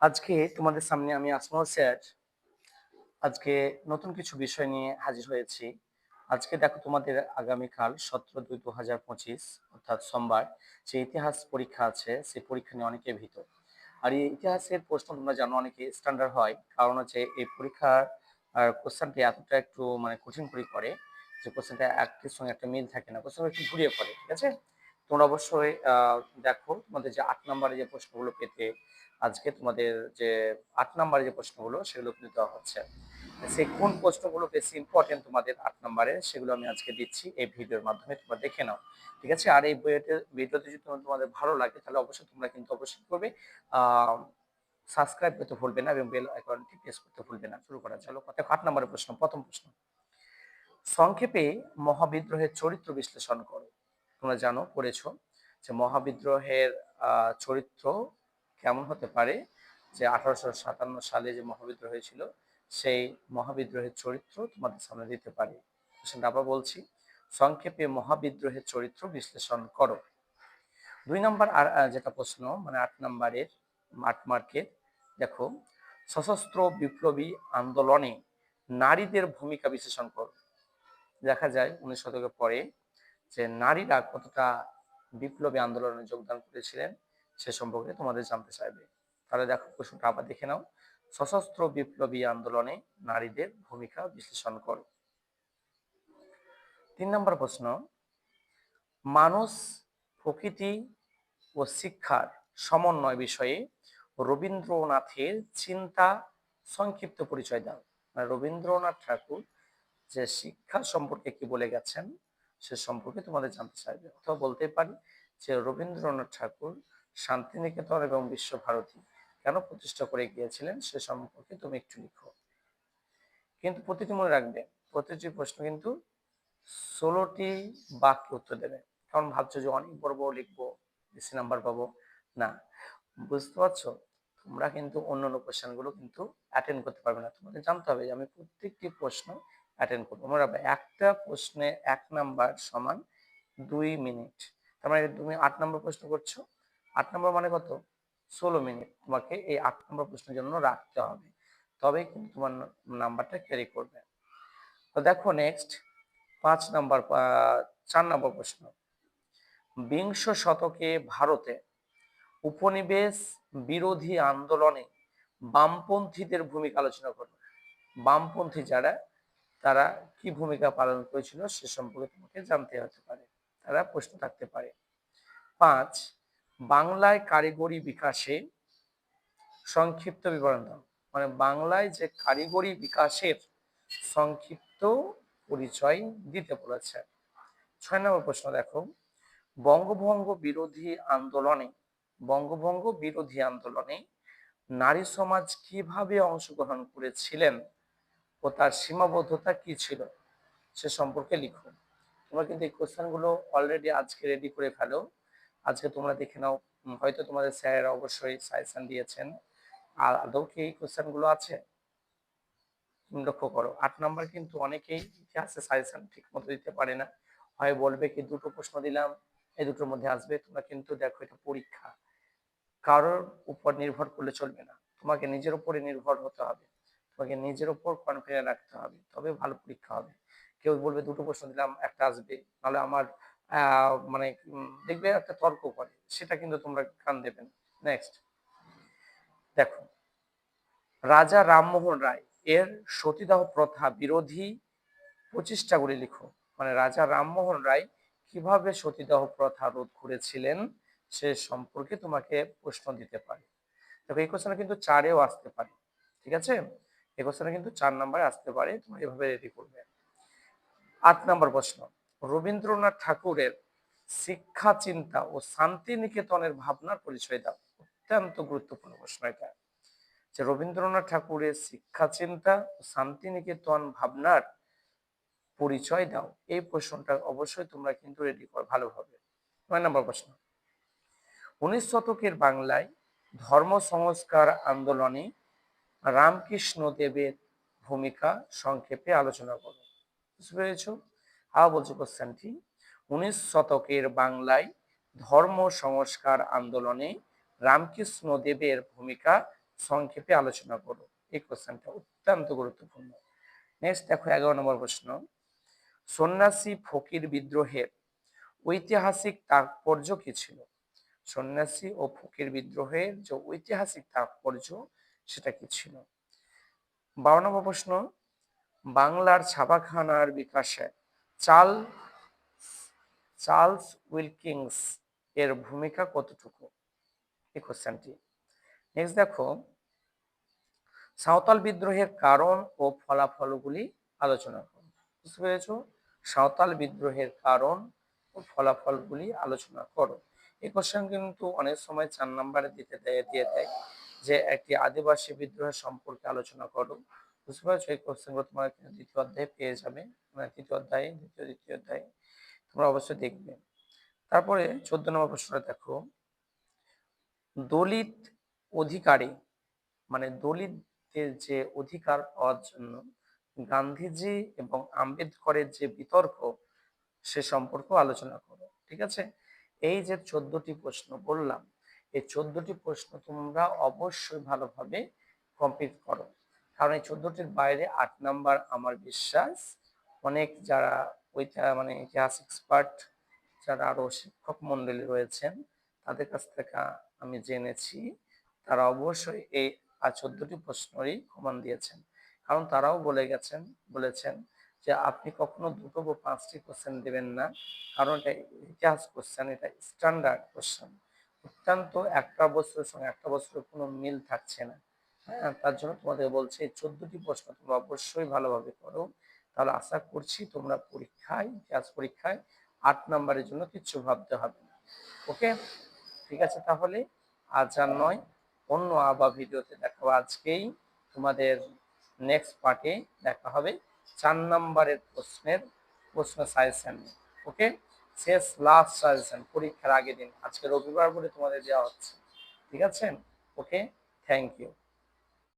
আজকে তোমাদের সামনে আমি আসমাও স্যার আজকে নতুন কিছু বিষয় নিয়ে হাজির হয়েছি। আজকে দেখো, তোমাদের আগামীকাল 17/2/2025 অর্থাৎ সোমবার যে ইতিহাস পরীক্ষা আছে, সেই পরীক্ষা নিয়ে অনেকে ভীত। আর এই ইতিহাসের প্রশ্ন তোমরা জানো অনেকে স্ট্যান্ডার্ড হয়, কারণ হচ্ছে এই পরীক্ষার কোশ্চেনটা এতটা একটু মানে কঠিন করে করে যে কোশ্চেনটা একটির সঙ্গে একটা মিল থাকে না, কোশ্চেন একটু ঘুরিয়ে পড়ে। ঠিক আছে, তোমরা অবশ্যই দেখো তোমাদের যে 8 নম্বরে যে প্রশ্নগুলো পেতে, আজকে তোমাদের যে 8 নম্বরে যে প্রশ্নগুলো সেগুলো কিন্তু দেওয়া হচ্ছে। সেই কোন প্রশ্নগুলো বেশি ইম্পর্টেন্ট তোমাদের 8 নম্বরে, সেগুলো আমি আজকে দিচ্ছি এই ভিডিওর মাধ্যমে, তোমরা দেখে নাও। ঠিক আছে, আর এই ভিডিওতে যদি তোমাদের ভালো লাগে তাহলে অবশ্যই তোমরা কিন্তু অবশ্যই করবে, সাবস্ক্রাইব করতে ভুলবে না এবং বেল আইকনটি প্রেস করতে ভুলবে না। শুরু করা চলো। কথা 8 নম্বরের প্রশ্ন, প্রথম প্রশ্ন, সংক্ষেপে মহাবিদ্রোহের চরিত্র বিশ্লেষণ করো। তোমরা জানো, পড়েছো যে মহাবিদ্রোহের চরিত্র কেমন হতে পারে, যে 1857 সালে যে মহাবিদ্রোহ হয়েছিল সেই মহাবিদ্রোহের চরিত্র তোমাদের সামনে দিতে পারি। সেটা আবার বলছি, সংক্ষেপে মহাবিদ্রোহের চরিত্র বিশ্লেষণ করো। 2 নম্বর আর যেটা প্রশ্ন, মানে 8 নম্বরের 8 মার্কের, দেখো, সশস্ত্র বিপ্লবী আন্দোলনে নারীদের ভূমিকা বিশ্লেষণ করো। দেখা যায় 19 শতকের পরে যে নারীরা কতটা বিপ্লবী আন্দোলনে যোগদান করেছিলেন সে সম্পর্কে তোমাদের জানতে চাইবে। তাহলে দেখো, প্রশ্নটা আবার দেখে নাও, সশস্ত্র বিপ্লবী আন্দোলনে নারীদের ভূমিকা বিশ্লেষণ করো। 3 নম্বর প্রশ্ন, মানুষ, প্রকৃতি ও শিক্ষার সমন্বয় বিষয়ে রবীন্দ্রনাথের চিন্তা সংক্ষিপ্ত পরিচয় দাও। মানে রবীন্দ্রনাথ ঠাকুর যে শিক্ষা সম্পর্কে কি বলে গেছেন সে সম্পর্কে তোমাদের জানতে চাইবে। অথবা বলতে পারি যে রবীন্দ্রনাথ ঠাকুর শান্তিনিকেতন এবং বিশ্বভারতী কেন প্রতিষ্ঠা করে গিয়েছিলেন সে সম্পর্কে তুমি একটু লিখো। কিন্তু প্রতিটি মনে রাখবে, প্রতিটি প্রশ্ন কিন্তু 16টি বাক্যে উত্তর দেবে। কারণ ভাবছো যে অনেক বড় বড় লিখবো, বেশি নাম্বার পাবো, না। বুঝতে পারছো, তোমরা কিন্তু অন্যান্য কোশ্চেন গুলো কিন্তু অ্যাটেন্ড করতে পারবে না। তোমাদের জানতে হবে যে আমি প্রত্যেকটি প্রশ্ন অ্যাটেন্ড করবো। মনে রাখবে, একটা প্রশ্নে 1 নাম্বার সমান 2 মিনিট। তার মানে তুমি 8 নম্বর প্রশ্ন করছো, 8 নম্বর মানে কত, 16 মিনিট তোমাকে এই 8 নম্বর প্রশ্নের জন্য রাখতে হবে, তবেই কিন্তু তোমার নাম্বারটা ক্যারি করবে। তো দেখো নেক্সট 5 নম্বর 4 নম্বর প্রশ্ন, বিংশ শতকে ভারতে উপনিবেশ বিরোধী আন্দোলনে বামপন্থীদের ভূমিকা আলোচনা করো। বামপন্থী যারা, তারা কি ভূমিকা পালন করেছিল সে সম্পর্কে তোমাকে জানতে হতে পারে, তারা প্রশ্ন থাকতে পারে। 5, বাংলায় কারিগরি বিকাশে সংক্ষিপ্ত বিবরণ দাও। মানে বাংলায় যে কারিগরি বিকাশের সংক্ষিপ্ত পরিচয় দিতে বলেছে। 6 নম্বর প্রশ্ন দেখো, বঙ্গভঙ্গ বিরোধী আন্দোলনে বঙ্গভঙ্গ বিরোধী আন্দোলনে নারী সমাজ কিভাবে অংশগ্রহণ করেছিলেন ও তার সীমাবদ্ধতা কি ছিল সে সম্পর্কে লিখো। তোমরা কিন্তু এই কোশ্চেন গুলো অলরেডি আজকে রেডি করে ফেলো, আজকে তোমরা দেখে নাও। হয়তো তোমাদের স্যার অবশ্যই সাজেশন দিয়েছেন, আর আদৌ কি এই কোশ্চেন গুলো আছে লক্ষ্য করো। 8 নম্বর কিন্তু অনেকেই ইতিহাসে সাজেশন ঠিক মতো দিতে পারে না, হয় বলবে কি দুটো প্রশ্ন দিলাম, এই দুটোর মধ্যে আসবে। তোমরা কিন্তু দেখো, এটা পরীক্ষা, কারোর উপর নির্ভর করলে চলবে না, তোমাকে নিজের উপরে নির্ভর হতে হবে, তোমাকে নিজের উপর কনফিডেন্স রাখতে হবে, তবে ভালো পরীক্ষা হবে। কেউ বলবে দুটো প্রশ্ন দিলাম একটা আসবে, নাহলে আমার মানে দেখবে একটা তর্ক করে, সেটা কিন্তু তোমরা কান দেবে না। নেক্সট দেখো, রাজা রামমোহন রায় এর সতীদাহ প্রথা বিরোধী প্রচেষ্টাগুলি লিখো। মানে রাজা রামমোহন রায় কিভাবে সতীদাহ প্রথা রোধ করেছিলেন সে সম্পর্কে তোমাকে প্রশ্ন দিতে পারে। দেখো, এই কোশ্চেন কিন্তু 4-এও আসতে পারে। ঠিক আছে, এই কোশ্চেন কিন্তু 4 নম্বরে আসতে পারে, তোমরা এভাবে রেডি করবে। 8 নম্বর প্রশ্ন, রবীন্দ্রনাথ ঠাকুরের শিক্ষা চিন্তা ও শান্তিনিকেতনের ভাবনার পরিচয় দাও। অত্যন্ত গুরুত্বপূর্ণ প্রশ্ন এটা, যে রবীন্দ্রনাথ ঠাকুরের শিক্ষা চিন্তা ও শান্তিনিকেতন ভাবনার পরিচয় দাও। এই প্রশ্নটা অবশ্যই তোমরা কিন্তু রেডি করো ভালোভাবে। 9 নম্বর প্রশ্ন, 19 শতকের বাংলায় ধর্ম সংস্কার আন্দোলনে রামকৃষ্ণ দেবের ভূমিকা সংক্ষেপে আলোচনা করো। বুঝতে পেরেছো? আবার বলছি কোশ্চেনটি, 19 শতকের বাংলায় ধর্ম সংস্কার আন্দোলনে রামকৃষ্ণ দেবের ভূমিকা সংক্ষেপে আলোচনা করো। এই কোশ্চেনটা অত্যন্ত গুরুত্বপূর্ণ। নেক্সট দেখো 11 নম্বর প্রশ্ন, সন্ন্যাসী ফকির বিদ্রোহের ঐতিহাসিক তাৎপর্য কি ছিল? সন্ন্যাসী ও ফকির বিদ্রোহের যে ঐতিহাসিক তাৎপর্য সেটা কি ছিল? 12 নম্বর প্রশ্ন, বাংলার ছাপাখানার বিকাশে চার্লস উইলকিন্স এর ভূমিকা কতটুকু? এই কোশ্চেনটি। নেক্সট দেখো, সাঁওতাল বিদ্রোহের কারণ ও ফলাফলগুলি আলোচনা করো। বুঝতে পেরেছো? সাঁওতাল বিদ্রোহের কারণ ও ফলাফলগুলি আলোচনা করো। এই কোশ্চেন কিন্তু অনেক সময় 4 নম্বরে দিয়ে দেয় যে একটি আদিবাসী বিদ্রোহের সম্পর্কে আলোচনা করো। বুঝতে পারছো? এই কোশ্চেনগুলো তোমার দ্বিতীয় অধ্যায়ে পেয়ে যাবে, মানে তৃতীয় অধ্যায়ে, দ্বিতীয় অধ্যায়ে তোমরা অবশ্যই দেখবে। তারপরে 14 নম্বর প্রশ্নটা দেখো, দলিত অধিকারী মানে দলিতদের যে অধিকার পাওয়ার জন্য গান্ধীজি এবং আম্বেদকরের যে বিতর্ক সে সম্পর্ক আলোচনা করো। ঠিক আছে? এই যে 14টি প্রশ্ন বললাম, এই 14টি প্রশ্ন তোমরা অবশ্যই ভালোভাবে কমপ্লিট করো, কারণ এই 14টির বাইরে 8 নাম্বার আমার বিশ্বাস অনেক যারা মানে ইতিহাস এক্সপার্ট, যারা আরো শিক্ষক মন্ডলী রয়েছেন তাদের কাছ থেকে আমি জেনেছি, তারা অবশ্যই এই 14টি প্রশ্নই কমন দিয়েছেন। কারণ তারাও বলেছেন যে আপনি কখনো 2টো বা 5টি কোশ্চেন দেবেন না, কারণ এটা ইতিহাস কোশ্চেন, এটা স্ট্যান্ডার্ড কোশ্চেন, অত্যন্ত একটা বছরের সঙ্গে একটা বছরের কোনো মিল থাকছে না। হ্যাঁ, তার জন্য তোমাদের বলছি এই 14টি প্রশ্ন তোমরা অবশ্যই ভালোভাবে করো, তাহলে আশা করছি তোমরা ইতিহাস পরীক্ষায় 8 নাম্বারের জন্য কিচ্ছু ভাবতে হবে না। ওকে, ঠিক আছে, তাহলে আজ আর নয়, অন্য আবার ভিডিওতে দেখা হবে। আজকেই তোমাদের নেক্সট পার্টে দেখা হবে 4 নাম্বারের প্রশ্ন সাজেশন। ওকে, শেষ লাস্ট সাজেশন পরীক্ষার আগের দিন, আজকে রবিবার বলে তোমাদের দেওয়া হচ্ছে। ঠিক আছে? ওকে, থ্যাংক ইউ।